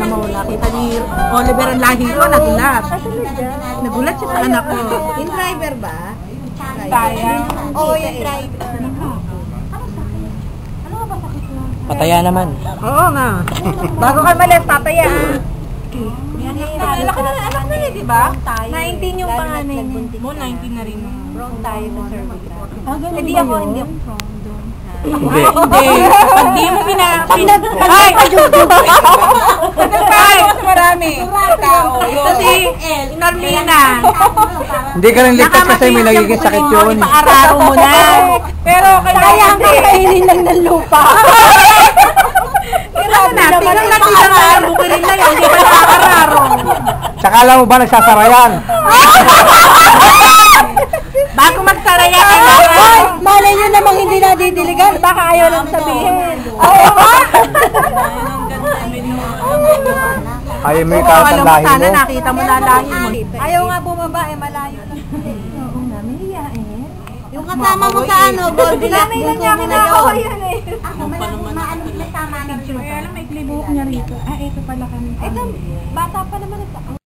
na mawala. Kita ni Oliver ang lahi ko, nagulat. Nagulat siya sa anak ko. Yung driver ba? Kaya. Oo, yung driver. Pataya naman. Oo nga. Bago ka malit, pataya. Laki na anak na yun, di ba? 19 yung panganay mo. 19 na rin. Wrong tayo sa cervix. Hindi ako. Hindi. Pag di mo Ay! Ay! Mas marami. Kasi, Normina. Hindi ka rin ligtas kasi may nagiging sakit yun. Paararo mo na. Pero kailangan kainin lang ng lupa. Tingnan natin ang bukirin na yun. Hindi ba nakakararo? Tsaka alam mo ba nagsasara yan? Bago magsaraya kailangan. Malay nyo namang hindi nadidiligan. Baka ayaw lang sabihin. Oo ba? Ayaw mo yung Alam mo katandahin sana mo. nakita mo lalahin mo. Ayaw nga bumaba eh, malayo na. Oo nga, mahihiyain. Yung kasama mo sa ano, Goldilocks. Nanay lang niya kinakawa yan eh. Ako, may tama na. Kaya lang may klibuhok niya rito. Ah, ito pala kami. Ito, bata pa naman ito.